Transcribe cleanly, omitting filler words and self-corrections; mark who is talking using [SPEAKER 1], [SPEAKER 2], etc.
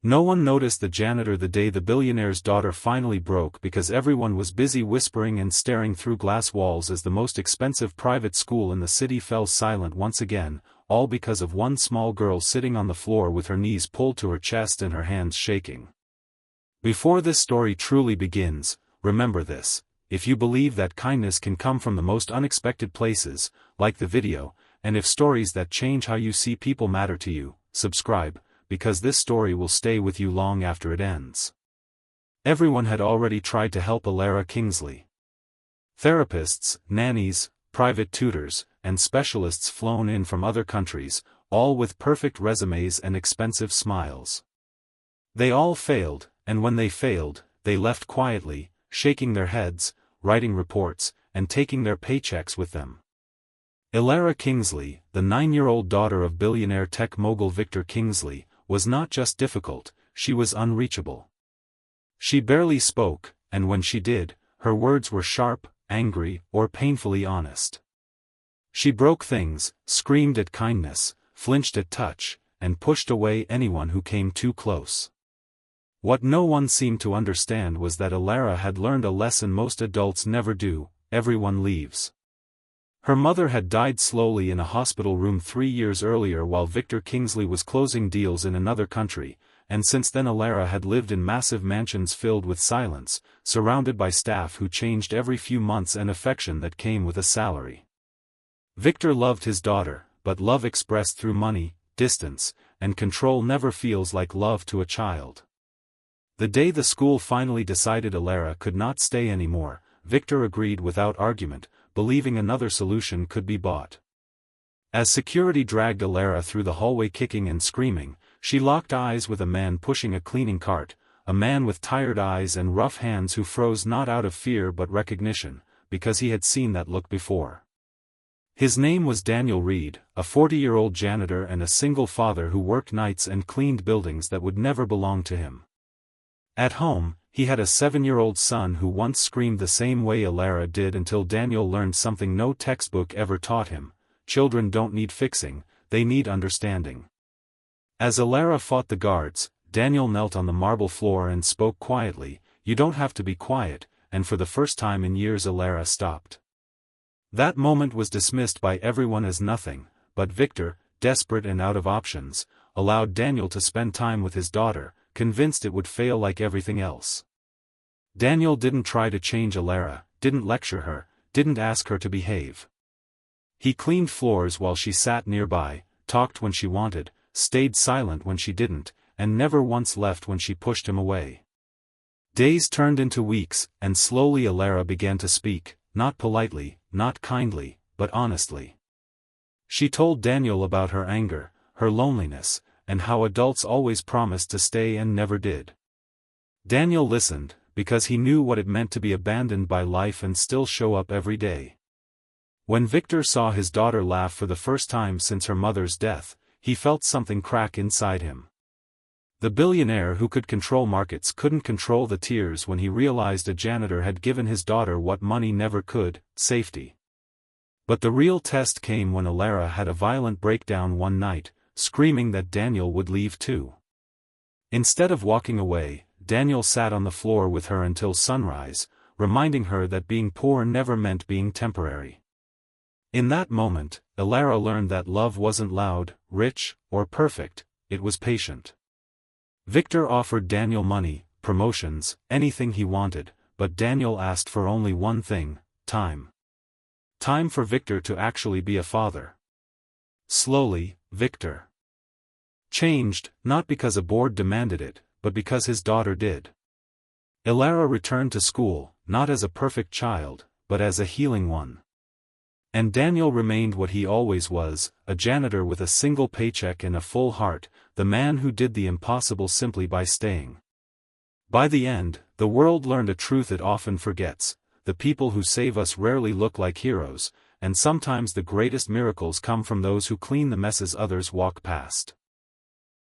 [SPEAKER 1] No one noticed the janitor the day the billionaire's daughter finally broke because everyone was busy whispering and staring through glass walls as the most expensive private school in the city fell silent once again, all because of one small girl sitting on the floor with her knees pulled to her chest and her hands shaking. Before this story truly begins, remember this: if you believe that kindness can come from the most unexpected places, like the video, and if stories that change how you see people matter to you, subscribe, because this story will stay with you long after it ends. Everyone had already tried to help Alara Kingsley. Therapists, nannies, private tutors, and specialists flown in from other countries, all with perfect resumes and expensive smiles. They all failed, and when they failed, they left quietly, shaking their heads, writing reports, and taking their paychecks with them. Alara Kingsley, the 9-year-old daughter of billionaire tech mogul Victor Kingsley, was not just difficult, she was unreachable. She barely spoke, and when she did, her words were sharp, angry, or painfully honest. She broke things, screamed at kindness, flinched at touch, and pushed away anyone who came too close. What no one seemed to understand was that Alara had learned a lesson most adults never do: everyone leaves. Her mother had died slowly in a hospital room 3 years earlier while Victor Kingsley was closing deals in another country, and since then Alara had lived in massive mansions filled with silence, surrounded by staff who changed every few months and affection that came with a salary. Victor loved his daughter, but love expressed through money, distance, and control never feels like love to a child. The day the school finally decided Alara could not stay anymore, Victor agreed without argument, believing another solution could be bought. As security dragged Alara through the hallway kicking and screaming, she locked eyes with a man pushing a cleaning cart, a man with tired eyes and rough hands who froze not out of fear but recognition, because he had seen that look before. His name was Daniel Reed, a 40-year-old janitor and a single father who worked nights and cleaned buildings that would never belong to him. At home, he had a 7-year-old son who once screamed the same way Alara did until Daniel learned something no textbook ever taught him: children don't need fixing, they need understanding. As Alara fought the guards, Daniel knelt on the marble floor and spoke quietly, "You don't have to be quiet," and for the first time in years Alara stopped. That moment was dismissed by everyone as nothing, but Victor, desperate and out of options, allowed Daniel to spend time with his daughter, convinced it would fail like everything else. Daniel didn't try to change Alara, didn't lecture her, didn't ask her to behave. He cleaned floors while she sat nearby, talked when she wanted, stayed silent when she didn't, and never once left when she pushed him away. Days turned into weeks, and slowly Alara began to speak, not politely, not kindly, but honestly. She told Daniel about her anger, her loneliness, and how adults always promised to stay and never did. Daniel listened, because he knew what it meant to be abandoned by life and still show up every day. When Victor saw his daughter laugh for the first time since her mother's death, he felt something crack inside him. The billionaire who could control markets couldn't control the tears when he realized a janitor had given his daughter what money never could: safety. But the real test came when Alara had a violent breakdown one night, screaming that Daniel would leave too. Instead of walking away, Daniel sat on the floor with her until sunrise, reminding her that being poor never meant being temporary. In that moment, Alara learned that love wasn't loud, rich, or perfect, it was patient. Victor offered Daniel money, promotions, anything he wanted, but Daniel asked for only one thing: time. Time for Victor to actually be a father. Slowly, Victor changed, not because a board demanded it, but because his daughter did. Alara returned to school, not as a perfect child, but as a healing one. And Daniel remained what he always was, a janitor with a single paycheck and a full heart, the man who did the impossible simply by staying. By the end, the world learned a truth it often forgets: the people who save us rarely look like heroes, and sometimes the greatest miracles come from those who clean the messes others walk past.